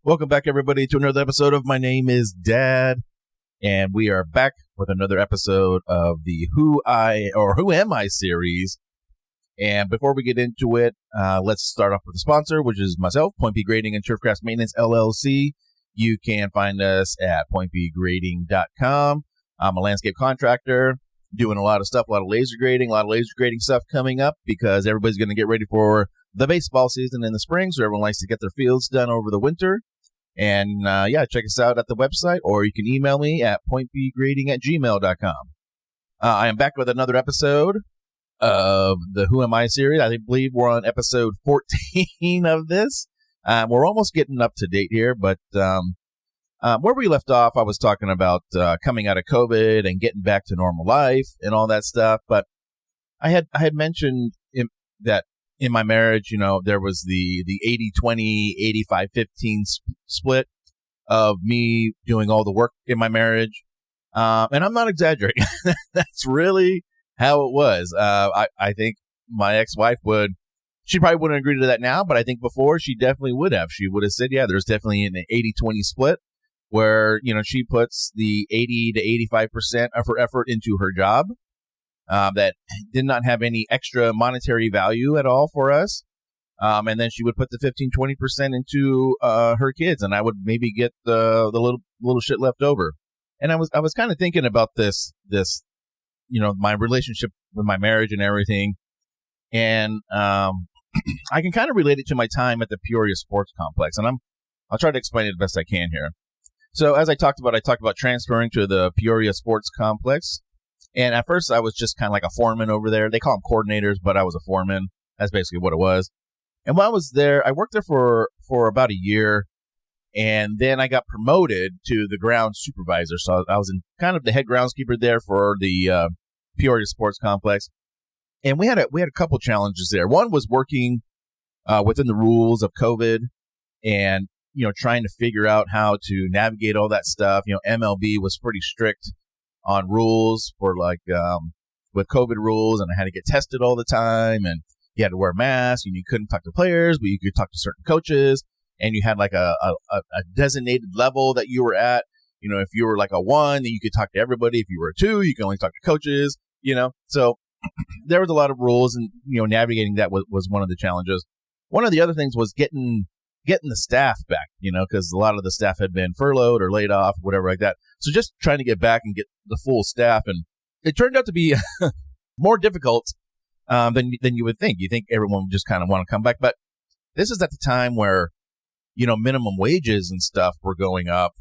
Welcome back, everybody, to another episode of My Name is Dad, and we are back with another episode of the Who Am I series. And before we get into it, let's start off with the sponsor, which is myself, Point B Grading and Turfgrass Maintenance, LLC. You can find us at pointbgrading.com. I'm a landscape contractor, doing a lot of stuff, a lot of laser grading stuff coming up because everybody's going to get ready for the baseball season in the spring, so everyone likes to get their fields done over the winter. And check us out at the website, or you can email me at pointbgrading@gmail.com. I am back with another episode of the Who Am I series. I believe we're on episode 14 of this. We're almost getting up to date here, but where we left off, I was talking about coming out of COVID and getting back to normal life and all that stuff. But I had mentioned that in my marriage, there was the 80-20, 85-15 split of me doing all the work in my marriage. And I'm not exaggerating. That's really how it was. I think my ex-wife she probably wouldn't agree to that now, but I think before she definitely would have. She would have said, yeah, there's definitely an 80-20 split where, she puts the 80 to 85% of her effort into her job. That did not have any extra monetary value at all for us. And then she would put the 15-20% into her kids, and I would maybe get the little shit left over. And I was kind of thinking about this, my relationship with my marriage and everything. And I can kind of relate it to my time at the Peoria Sports Complex, and I'll try to explain it the best I can here. So as I talked about transferring to the Peoria Sports Complex. And at first, I was just kind of like a foreman over there. They call them coordinators, but I was a foreman. That's basically what it was. And while I was there, I worked there for about a year. And then I got promoted to the ground supervisor. So I was in kind of the head groundskeeper there for the Peoria Sports Complex. And we had a couple challenges there. One was working within the rules of COVID and, trying to figure out how to navigate all that stuff. MLB was pretty strict on rules for with COVID rules, and I had to get tested all the time, and you had to wear a mask, and you couldn't talk to players, but you could talk to certain coaches, and you had like a designated level that you were at. If you were like a 1, then you could talk to everybody. If you were a 2, you could only talk to coaches, So there was a lot of rules, and, navigating that was one of the challenges. One of the other things was getting the staff back, because a lot of the staff had been furloughed or laid off, whatever like that. So just trying to get back and get the full staff. And it turned out to be more difficult than you would think. You think everyone would just kind of want to come back. But this is at the time where, minimum wages and stuff were going up.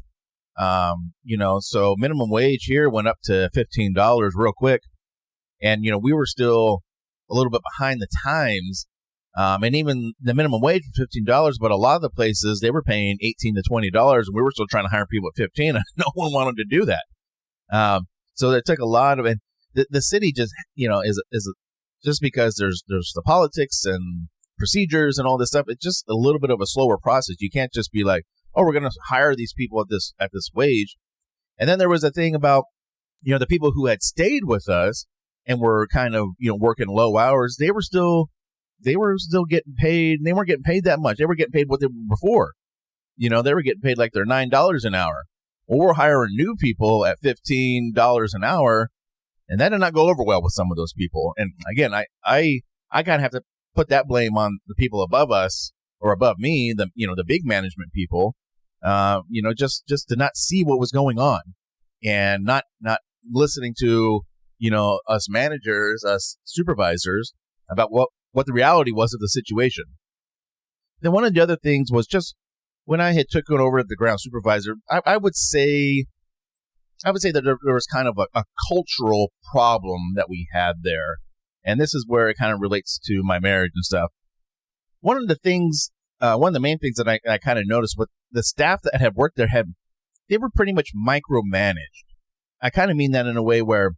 So minimum wage here went up to $15 real quick. And, we were still a little bit behind the times. And even the minimum wage was $15, but a lot of the places, they were paying $18 to $20, and we were still trying to hire people at $15, and no one wanted to do that. So it took a lot of, and the city just, is just because there's the politics and procedures and all this stuff, it's just a little bit of a slower process. You can't just be like, oh, we're going to hire these people at this wage. And then there was a thing about, the people who had stayed with us and were kind of, working low hours, they were still getting paid, and they weren't getting paid that much. They were getting paid what they were before. They were getting paid like they're $9 an hour. Well, we're hiring new people at $15 an hour, and that did not go over well with some of those people. And again, I kind of have to put that blame on the people above us or above me, the big management people, just to not see what was going on and not listening to, us managers, us supervisors about what the reality was of the situation. Then one of the other things was just when I had taken over as the ground supervisor, I would say that there was kind of a cultural problem that we had there. And this is where it kind of relates to my marriage and stuff. One of the main things that I kind of noticed with the staff that had worked there, they were pretty much micromanaged. I kind of mean that in a way where,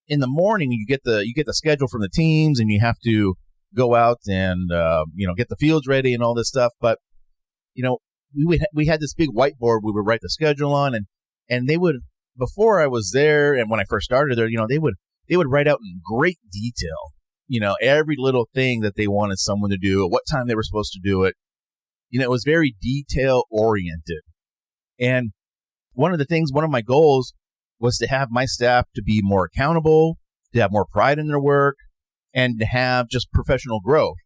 in the morning you get the schedule from the teams, and you have to go out and get the fields ready and all this stuff. But we had this big whiteboard we would write the schedule on, and they would, before I was there and when I first started there, they would write out in great detail, every little thing that they wanted someone to do, at what time they were supposed to do it, it was very detail oriented. And one of my goals was to have my staff to be more accountable, to have more pride in their work, and to have just professional growth.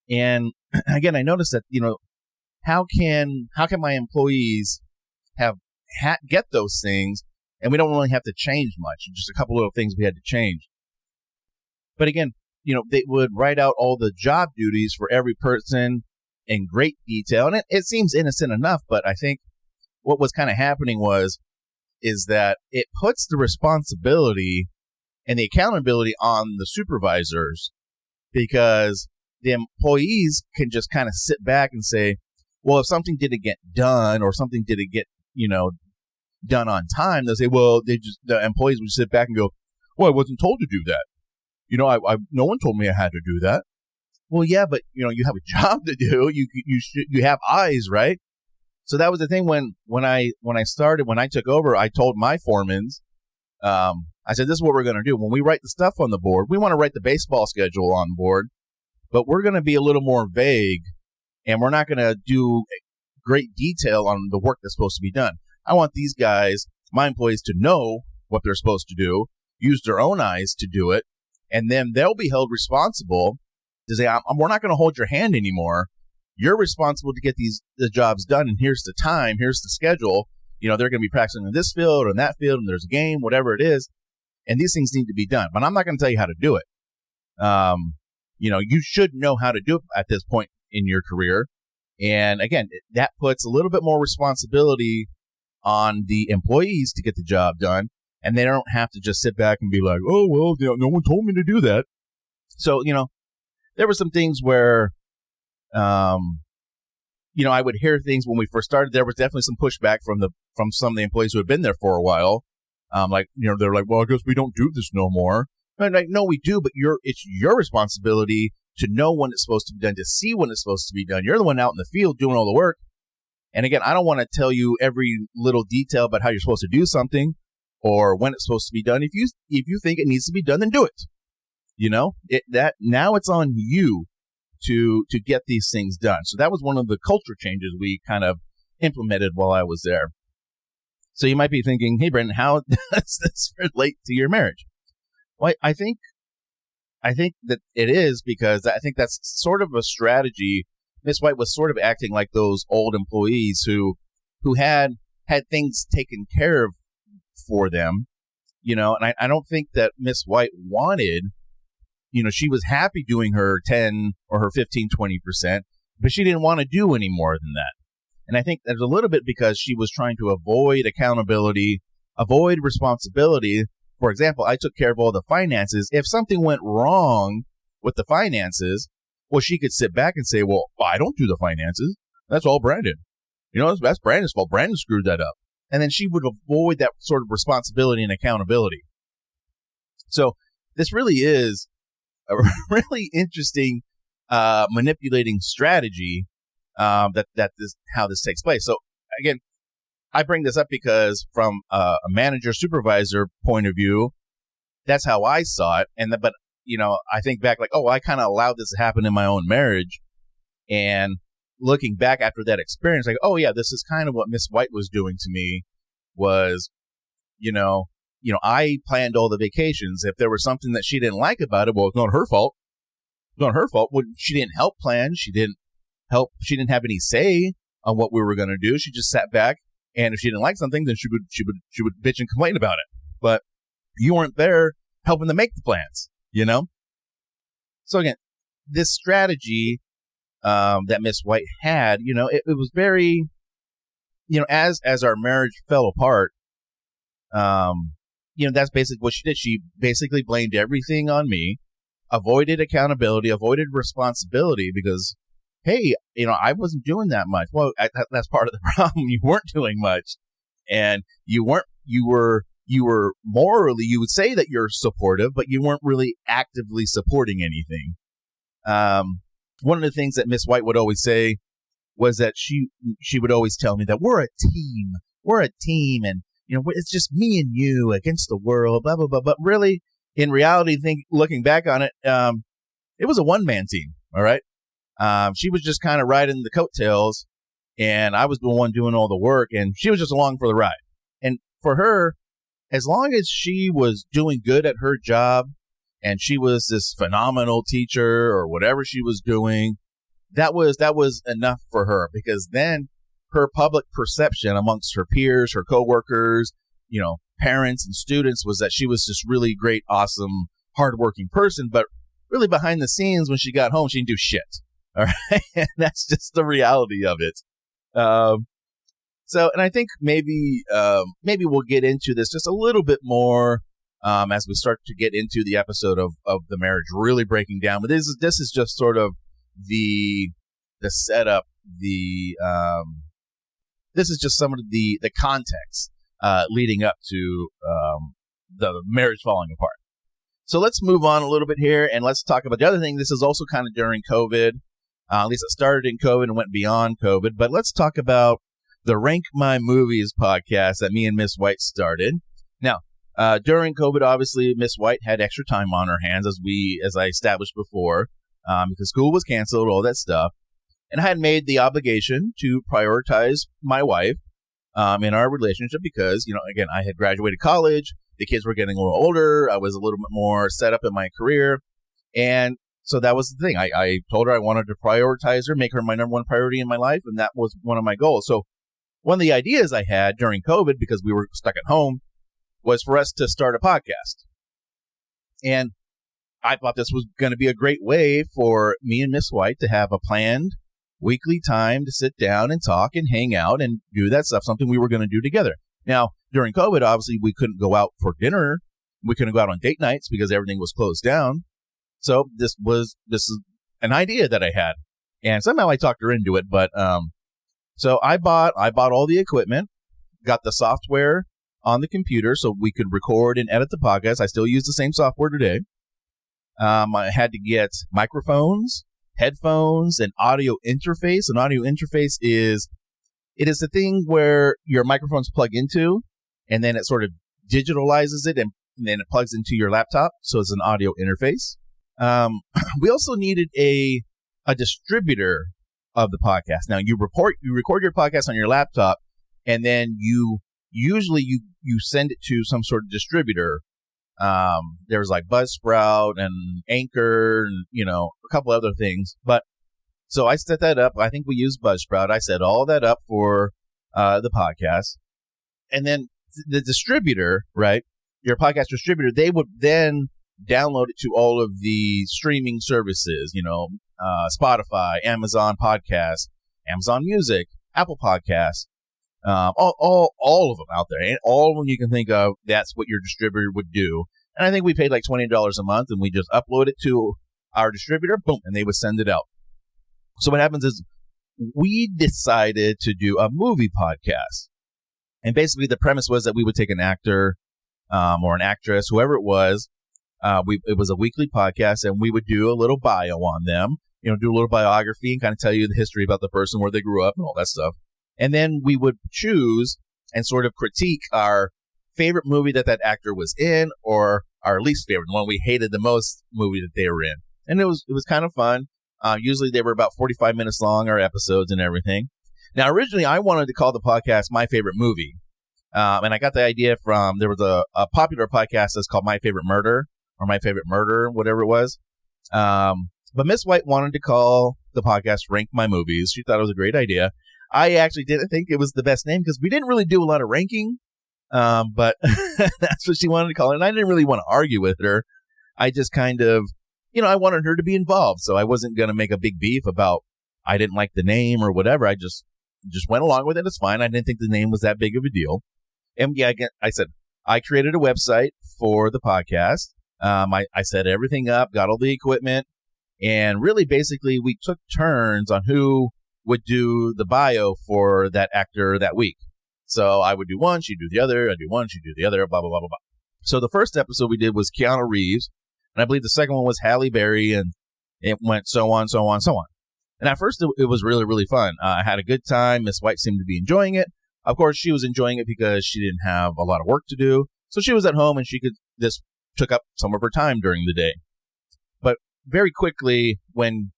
And again, I noticed that, how can my employees get those things, and we don't really have to change much, just a couple little things we had to change. But again, they would write out all the job duties for every person in great detail. And it seems innocent enough, but I think what was kind of happening is that it puts the responsibility and the accountability on the supervisors, because the employees can just kind of sit back and say, well, if something didn't get done or something didn't get, done on time, they'll say, well, the employees would sit back and go, well, I wasn't told to do that. No one told me I had to do that. Well, yeah, but you have a job to do. You have eyes, right? So that was the thing when I took over, I told my foremans, I said, this is what we're going to do. When we write the stuff on the board, we want to write the baseball schedule on board, but we're going to be a little more vague, and we're not going to do great detail on the work that's supposed to be done. I want these guys, my employees, to know what they're supposed to do, use their own eyes to do it, and then they'll be held responsible to say, we're not going to hold your hand anymore. You're responsible to get the jobs done, and here's the time, here's the schedule. They're going to be practicing in this field or in that field, and there's a game, whatever it is, and these things need to be done. But I'm not going to tell you how to do it. You should know how to do it at this point in your career. And again, that puts a little bit more responsibility on the employees to get the job done, and they don't have to just sit back and be like, oh, well, no one told me to do that. So, there were some things where, I would hear things when we first started. There was definitely some pushback from some of the employees who had been there for a while. They're like, well, I guess we don't do this no more. And like, no, we do, but it's your responsibility to know when it's supposed to be done, to see when it's supposed to be done. You're the one out in the field doing all the work. And again, I don't want to tell you every little detail about how you're supposed to do something or when it's supposed to be done. If you think it needs to be done, then do it. Now it's on you to get these things done. So that was one of the culture changes we kind of implemented while I was there. So you might be thinking, hey, Brendan, how does this relate to your marriage? Well, I think that it is, because I think that's sort of a strategy. Miss White was sort of acting like those old employees who had things taken care of for them, and I don't think that Miss White wanted, she was happy doing her 10 or her 15, 20%, but she didn't want to do any more than that. And I think that's a little bit because she was trying to avoid accountability, avoid responsibility. For example, I took care of all the finances. If something went wrong with the finances, well, she could sit back and say, well, I don't do the finances. That's all Brandon. That's Brandon's fault. Brandon screwed that up. And then she would avoid that sort of responsibility and accountability. So this really is a really interesting manipulating strategy how this takes place. So again, I bring this up because from a manager supervisor point of view, that's how I saw it. But I think back like, I kind of allowed this to happen in my own marriage. And looking back after that experience, like, oh yeah, this is kind of what Miss White was doing to me was, I planned all the vacations. If there was something that she didn't like about it, well, it's not her fault. It's not her fault. Well, she didn't help plan. She didn't have any say on what we were going to do. She just sat back, and if she didn't like something, then she would bitch and complain about it. But you weren't there helping to make the plans, So again, this strategy that Miss White had, it was very, as our marriage fell apart, that's basically what she did. She basically blamed everything on me, avoided accountability, avoided responsibility because, hey, I wasn't doing that much. Well, that's part of the problem. You weren't doing much, and you were morally, you would say that you're supportive, but you weren't really actively supporting anything. One of the things that Miss White would always say was that she would always tell me that we're a team, and it's just me and you against the world, blah blah blah. But really, in reality, looking back on it, it was a one-man team. All right. She was just kind of riding the coattails, and I was the one doing all the work, and she was just along for the ride. And for her, as long as she was doing good at her job and she was this phenomenal teacher or whatever she was doing, that was enough for her, because then her public perception amongst her peers, her coworkers, parents and students was that she was this really great, awesome, hardworking person. But really behind the scenes, when she got home, she didn't do shit. All right. And that's just the reality of it. And I think maybe we'll get into this just a little bit more as we start to get into the episode of the marriage really breaking down. But this is just sort of the setup. This is just some of the context leading up to the marriage falling apart. So let's move on a little bit here, and let's talk about the other thing. This is also kind of during COVID. At least it started in COVID and went beyond COVID. But let's talk about the Rank My Movies podcast that me and Miss White started. Now, during COVID, obviously, Miss White had extra time on her hands, as I established before, because school was canceled, all that stuff. And I had made the obligation to prioritize my wife in our relationship because, again, I had graduated college. The kids were getting a little older. I was a little bit more set up in my career. And so that was the thing. I told her I wanted to prioritize her, make her my number one priority in my life. And that was one of my goals. So one of the ideas I had during COVID, because we were stuck at home, was for us to start a podcast. And I thought this was going to be a great way for me and Miss White to have a planned weekly time to sit down and talk and hang out and do that stuff, something we were going to do together. Now, during COVID, obviously, we couldn't go out for dinner. We couldn't go out on date nights because everything was closed down. So this is an idea that I had. And somehow I talked her into it. But so I bought all the equipment, got the software on the computer so we could record and edit the podcast. I still use the same software today. I had to get microphones, headphones, an audio interface. An audio interface is the thing where your microphones plug into, and then it sort of digitalizes it, and then it plugs into your laptop. So it's an audio interface. We also needed a distributor of the podcast. Now you record your podcast on your laptop, and then you send it to some sort of distributor. There was like Buzzsprout and Anchor and, a couple other things. But so I set that up. I think we used Buzzsprout. I set all that up for the podcast. And then the distributor, right, your podcast distributor, they would then download it to all of the streaming services, Spotify, Amazon Podcasts, Amazon Music, Apple Podcasts. All of them out there, and all of them you can think of. That's what your distributor would do. And I think we paid like $20 a month, and we just upload it to our distributor, boom, and they would send it out. So what happens is we decided to do a movie podcast, and basically the premise was that we would take an actor or an actress, whoever it was. It was a weekly podcast, and we would do a little bio on them. Do a little biography and kind of tell you the history about the person, where they grew up, and all that stuff. And then we would choose and sort of critique our favorite movie that actor was in, or our least favorite, the one we hated the most movie that they were in. And it was kind of fun. Usually they were about 45 minutes long, our episodes and everything. Now, originally I wanted to call the podcast My Favorite Movie. And I got the idea from, there was a popular podcast that's called My Favorite Murder, or My Favorite Murder, whatever it was. But Miss White wanted to call the podcast Rank My Movies. She thought it was a great idea. I actually didn't think it was the best name because we didn't really do a lot of ranking, but that's what she wanted to call it. And I didn't really want to argue with her. I just kind of, I wanted her to be involved. So I wasn't going to make a big beef about I didn't like the name or whatever. I just went along with it. It's fine. I didn't think the name was that big of a deal. And yeah, again, I said, I created a website for the podcast. I set everything up, got all the equipment, and really basically we took turns on who would do the bio for that actor that week. So I would do one, she'd do the other, I'd do one, she'd do the other, blah, blah, blah, blah, blah. So the first episode we did was Keanu Reeves, and I believe the second one was Halle Berry, and it went so on, so on, so on. And at first it was really, really fun. I had a good time. Miss White seemed to be enjoying it. Of course, she was enjoying it because she didn't have a lot of work to do. So she was at home and she could just took up some of her time during the day. But very quickly,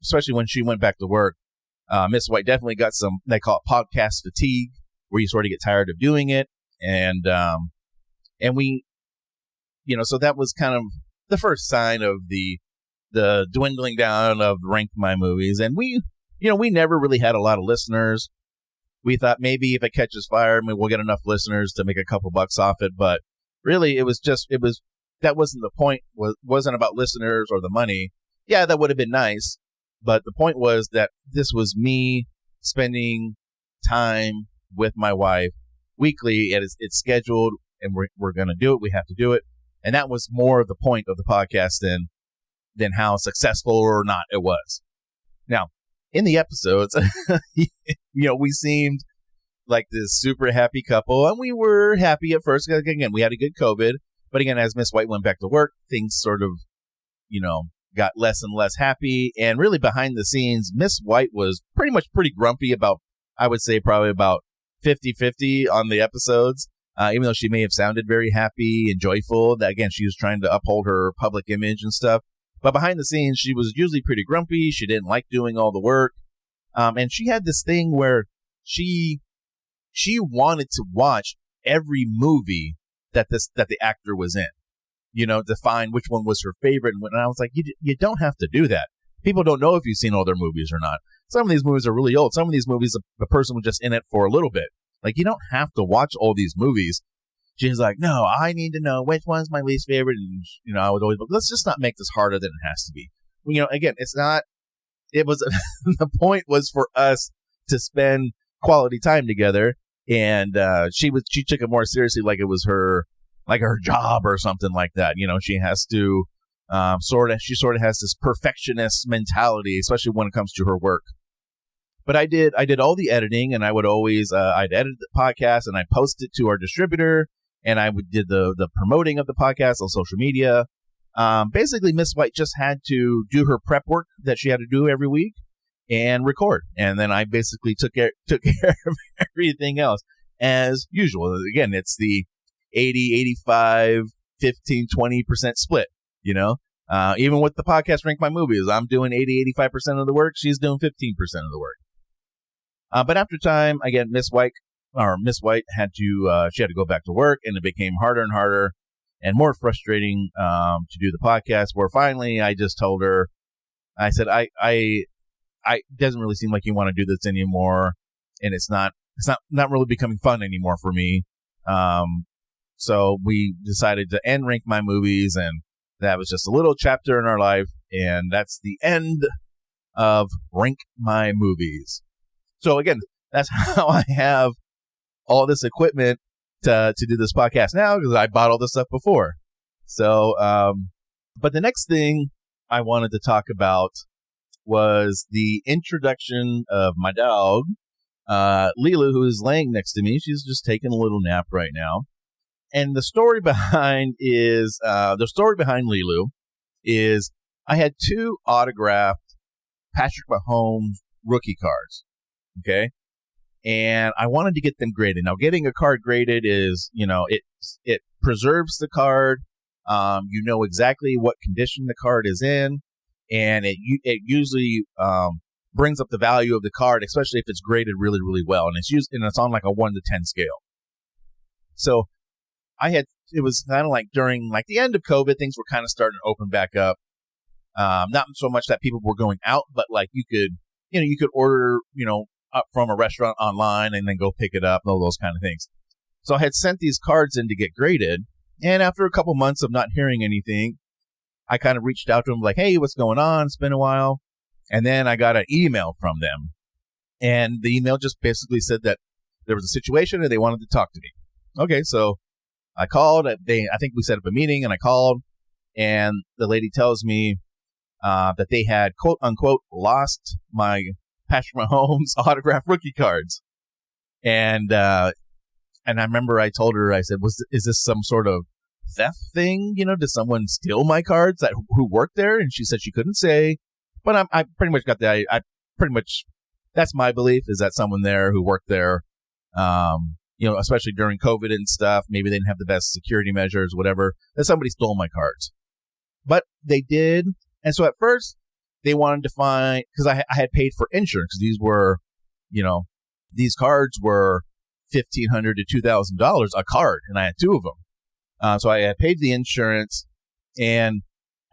especially when she went back to work, Miss White definitely got some, they call it podcast fatigue, where you sort of get tired of doing it. And we, so that was kind of the first sign of the dwindling down of Rank My Movies. And we never really had a lot of listeners. We thought maybe if it catches fire, maybe we'll get enough listeners to make a couple bucks off it. But really, that wasn't the point. Wasn't about listeners or the money. Yeah, that would have been nice. But the point was that this was me spending time with my wife weekly. It's scheduled, and we're going to do it. We have to do it. And that was more of the point of the podcast than how successful or not it was. Now, in the episodes, we seemed like this super happy couple, and we were happy at first. Again, we had a good COVID, but again, as Miss White went back to work, things sort of, got less and less happy. And really behind the scenes, Miss White was pretty grumpy about, I would say probably about 50-50 on the episodes, even though she may have sounded very happy and joyful. That, again, she was trying to uphold her public image and stuff. But behind the scenes, she was usually pretty grumpy. She didn't like doing all the work. And she had this thing where she wanted to watch every movie that the actor was in, to find which one was her favorite. And I was like, you don't have to do that. People don't know if you've seen all their movies or not. Some of these movies are really old. Some of these movies, the person was just in it for a little bit. Like, you don't have to watch all these movies. She's like, no, I need to know which one's my least favorite. And, I would always, let's just not make this harder than it has to be. Again, the point was for us to spend quality time together. And, she took it more seriously, like it was her job or something like that. She has to, she sort of has this perfectionist mentality, especially when it comes to her work. But I did all the editing, and I would always, I'd edit the podcast and I'd post it to our distributor. And I did the promoting of the podcast on social media. Basically, Miss White just had to do her prep work that she had to do every week and record. And then I basically took care of everything else as usual. Again, it's the 80, 85, 15, 20% split, even with the podcast Rank My Movies, I'm doing 80, 85% of the work. She's doing 15% of the work. But after time, again, Miss White had to go back to work, and it became harder and harder and more frustrating to do the podcast, where finally I just told her, I said, I it doesn't really seem like you want to do this anymore, and it's not really becoming fun anymore for me. So we decided to end Rank My Movies, and that was just a little chapter in our life, and that's the end of Rank My Movies. So again, that's how I have all this equipment to do this podcast now, because I bought all this stuff before. So, but the next thing I wanted to talk about was the introduction of my dog, Leeloo, who is laying next to me. She's just taking a little nap right now. And the story behind Leeloo is I had 2 autographed Patrick Mahomes rookie cards. Okay. And I wanted to get them graded. Now, getting a card graded is, it preserves the card. Exactly what condition the card is in. And it usually brings up the value of the card, especially if it's graded really, really well. And it's on like a 1 to 10 scale. So it was kind of like during the end of COVID, things were kind of starting to open back up. Not so much that people were going out, but like you could order, up from a restaurant online and then go pick it up and all those kind of things. So I had sent these cards in to get graded. And after a couple months of not hearing anything, I kind of reached out to them like, hey, what's going on? It's been a while. And then I got an email from them. And the email just basically said that there was a situation and they wanted to talk to me. Okay, so I called. I think we set up a meeting, and I called. And the lady tells me that they had, quote unquote, lost my Patrick Mahomes autograph rookie cards. And I remember I told her, I said, is this some sort of theft thing? Did someone steal my cards who worked there? And she said she couldn't say, but I pretty much got that's my belief, is that someone there who worked there, especially during COVID and stuff, maybe they didn't have the best security measures, whatever, that somebody stole my cards. But they did And so at first they wanted to find, because I had paid for insurance. These were, these cards were $1,500 to $2,000 a card, and I had 2 of them. So I had paid the insurance, and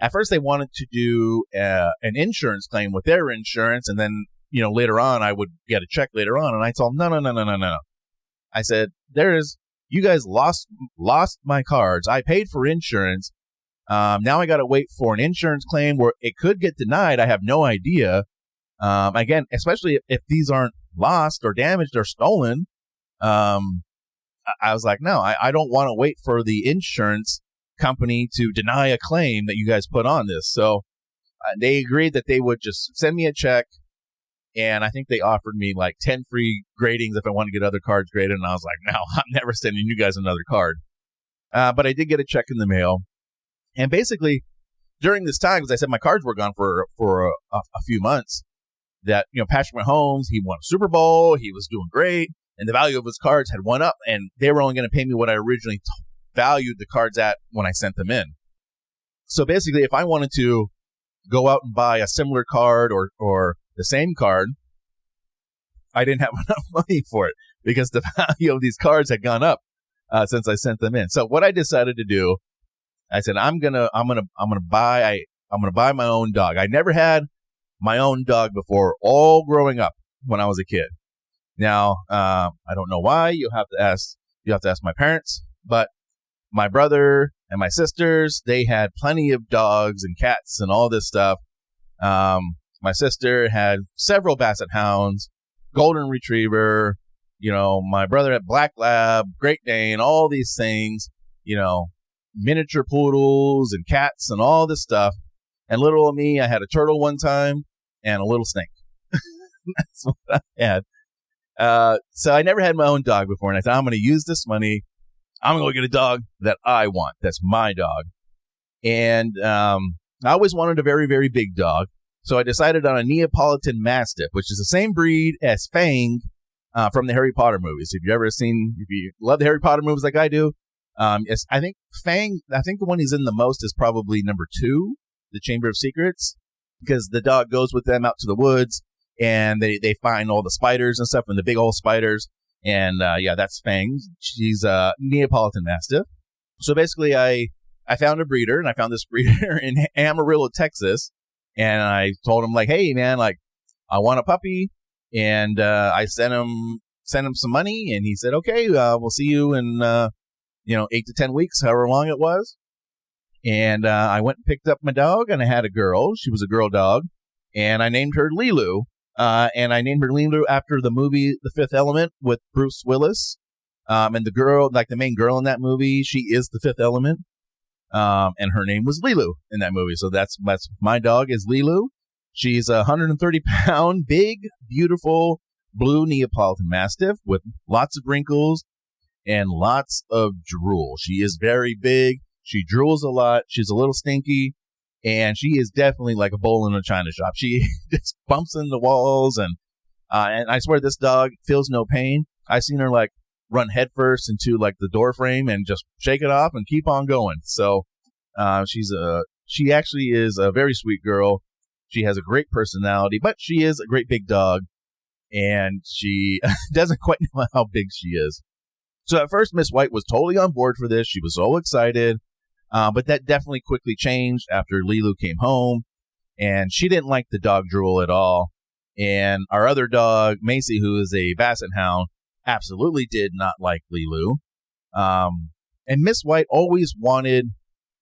at first they wanted to do an insurance claim with their insurance, and then, later on I would get a check later on. And I told them, no. I said, you guys lost my cards. I paid for insurance. Now I got to wait for an insurance claim where it could get denied. I have no idea. Again, especially if these aren't lost or damaged or stolen. I was like, no, I don't want to wait for the insurance company to deny a claim that you guys put on this. So they agreed that they would just send me a check. And I think they offered me like 10 free gradings if I want to get other cards graded. And I was like, no, I'm never sending you guys another card. But I did get a check in the mail. And basically, during this time, because I said my cards were gone for a few months, that, Patrick Mahomes, he won a Super Bowl. He was doing great. And the value of his cards had went up. And they were only going to pay me what I originally valued the cards at when I sent them in. So basically, if I wanted to go out and buy a similar card or the same card, I didn't have enough money for it because the value of these cards had gone up since I sent them in. So what I decided to do, I said, I'm gonna buy my own dog. I never had my own dog before, all growing up when I was a kid. Now, I don't know why. You have to ask my parents, but my brother and my sisters, they had plenty of dogs and cats and all this stuff. My sister had several Basset Hounds, Golden Retriever, my brother had Black Lab, Great Dane, all these things, miniature poodles and cats and all this stuff. And little old me, I had a turtle one time and a little snake. That's what I had. So I never had my own dog before. And I thought, I'm going to use this money. I'm going to go get a dog that I want. That's my dog. And I always wanted a very, very big dog. So I decided on a Neapolitan Mastiff, which is the same breed as Fang from the Harry Potter movies. If you love the Harry Potter movies like I do, I think the one he's in the most is probably number 2, the Chamber of Secrets, because the dog goes with them out to the woods and they find all the spiders and stuff, and the big old spiders. And that's Fang. She's a Neapolitan Mastiff. So basically I found a breeder, and I found this breeder in Amarillo, Texas. And I told him, like, hey, man, like, I want a puppy. And I sent him some money. And he said, okay, we'll see you in, 8 to 10 weeks, however long it was. And I went and picked up my dog, and I had a girl. She was a girl dog. And I named her Leeloo. And I named her Leeloo after the movie The Fifth Element with Bruce Willis. And the girl, like the main girl in that movie, she is the Fifth Element. And her name was Leeloo in that movie. So that's my dog is Leeloo. She's a 130-pound, big, beautiful blue Neapolitan Mastiff with lots of wrinkles and lots of drool. She is very big. She drools a lot. She's a little stinky, and she is definitely like a bull in a china shop. She just bumps into walls, and I swear this dog feels no pain. I've seen her like run headfirst into like the door frame and just shake it off and keep on going. So she actually is a very sweet girl. She has a great personality, but she is a great big dog, and she doesn't quite know how big she is. So at first, Miss White was totally on board for this. She was so excited, but that definitely quickly changed after Leeloo came home, and she didn't like the dog drool at all. And our other dog, Macy, who is a Basset Hound, absolutely did not like Leeloo. And Miss White always wanted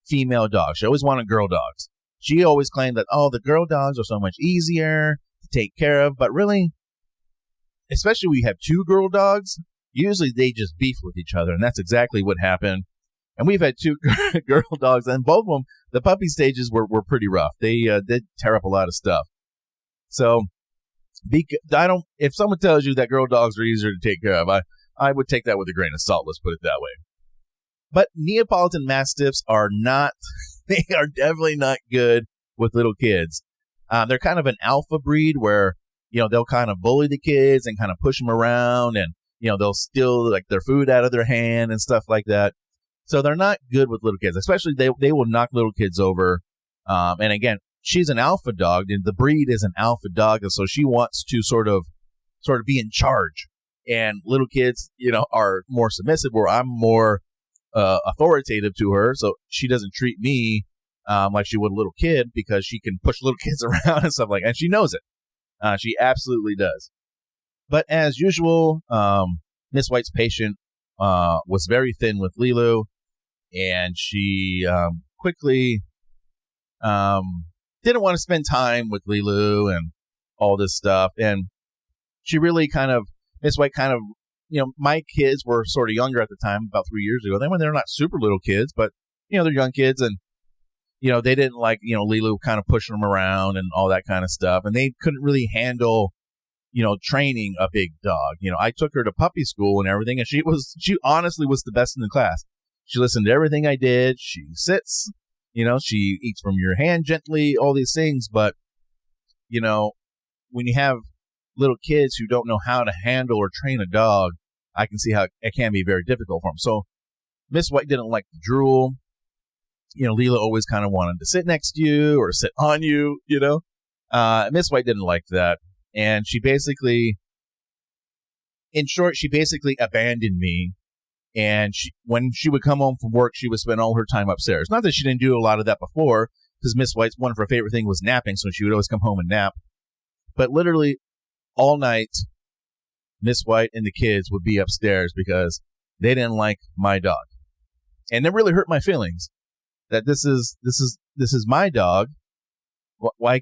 female dogs. She always wanted girl dogs. She always claimed that, the girl dogs are so much easier to take care of. But really, especially when you have 2 girl dogs, usually they just beef with each other. And that's exactly what happened. And we've had 2 girl dogs, and both of them, the puppy stages were pretty rough. They did tear up a lot of stuff. So if someone tells you that girl dogs are easier to take care of, I would take that with a grain of salt. Let's put it that way. But Neapolitan Mastiffs are not, they are definitely not good with little kids. They're kind of an alpha breed where, they'll kind of bully the kids and kind of push them around, and, they'll steal like their food out of their hand and stuff like that. So they're not good with little kids, especially they will knock little kids over. And again, she's an alpha dog, and the breed is an alpha dog, and so she wants to sort of be in charge. And little kids, are more submissive, where I'm more authoritative to her, so she doesn't treat me like she would a little kid, because she can push little kids around and stuff like that. And she knows it. She absolutely does. But as usual, Miss White's patient was very thin with Leeloo, and she quickly didn't want to spend time with Leeloo and all this stuff. And she really Miss White my kids were sort of younger at the time, about 3 years ago. Then when they're not super little kids, but, they're young kids, and, they didn't like, Leeloo kind of pushing them around and all that kind of stuff. And they couldn't really handle, training a big dog. I took her to puppy school and everything, and she honestly was the best in the class. She listened to everything I did. She sits, she eats from your hand gently, all these things. But, when you have little kids who don't know how to handle or train a dog, I can see how it can be very difficult for them. So Miss White didn't like to drool. Leeloo always kind of wanted to sit next to you or sit on you, Miss White didn't like that. And she basically abandoned me. And when she would come home from work, she would spend all her time upstairs. Not that she didn't do a lot of that before, because Miss White's one of her favorite things was napping, so she would always come home and nap. But literally all night, Miss White and the kids would be upstairs because they didn't like my dog. And it really hurt my feelings that this is my dog. Why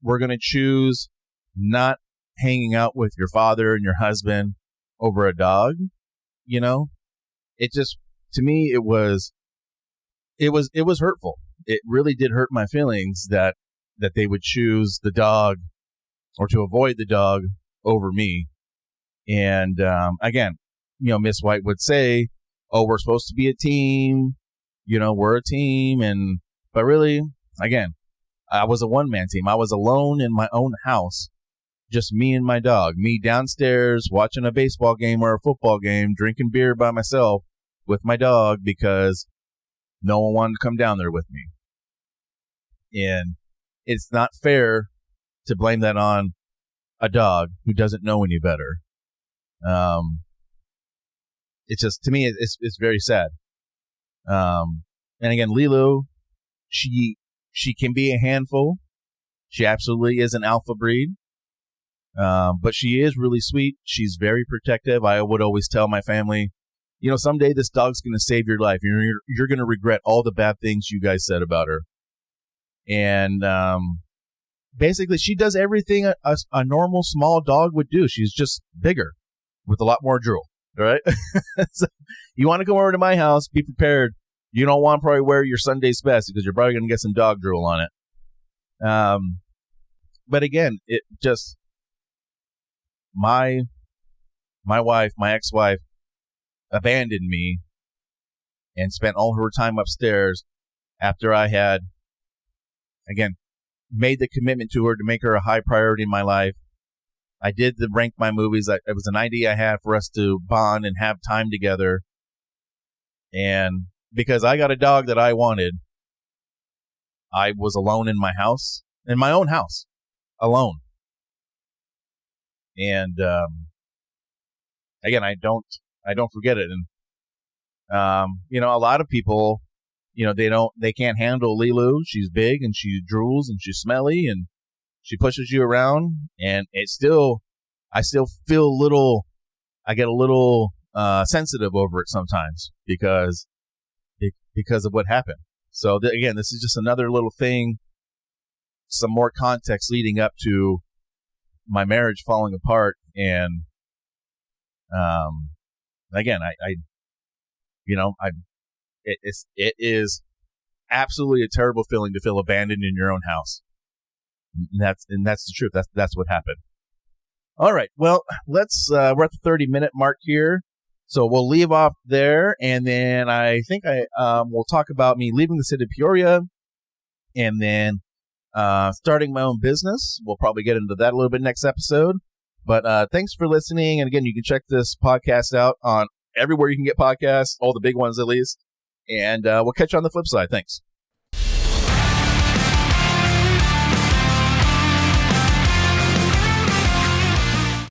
we're going to choose not hanging out with your father and your husband over a dog? It just, to me, it was hurtful. It really did hurt my feelings that they would choose the dog, or to avoid the dog, over me. And again, Miss White would say, "Oh, we're supposed to be a team. We're a team." But really, again, I was a one-man team. I was alone in my own house, just me and my dog. Me downstairs watching a baseball game or a football game, drinking beer by myself with my dog, because no one wanted to come down there with me. And it's not fair to blame that on a dog who doesn't know any better. It's just, to me, it's very sad. And again, Leeloo, she can be a handful. She absolutely is an alpha breed. But she is really sweet. She's very protective. I would always tell my family, someday this dog's going to save your life. You're going to regret all the bad things you guys said about her. And basically, she does everything a normal small dog would do. She's just bigger with a lot more drool. All right. So you want to come over to my house, be prepared. You don't want to probably wear your Sunday's best, because you're probably going to get some dog drool on it. But again, it just, my ex-wife abandoned me and spent all her time upstairs after I had, again, made the commitment to her to make her a high priority in my life. I did the rank my movies. It was an idea I had for us to bond and have time together. And because I got a dog that I wanted, I was alone in my house, in my own house, alone. And again, I don't forget it. And a lot of people, they can't handle Leeloo. She's big and she drools and she's smelly and she pushes you around, and I still feel I get a little sensitive over it sometimes because of what happened. So again, this is just another little thing, some more context leading up to my marriage falling apart. And again, it is absolutely a terrible feeling to feel abandoned in your own house. And that's the truth. That's what happened. All right. Well, we're at the 30-minute mark here. So we'll leave off there, and then I think we'll talk about me leaving the city of Peoria, and then starting my own business. We'll probably get into that a little bit next episode. But thanks for listening, and again, you can check this podcast out on everywhere you can get podcasts, all the big ones at least, and we'll catch you on the flip side. Thanks.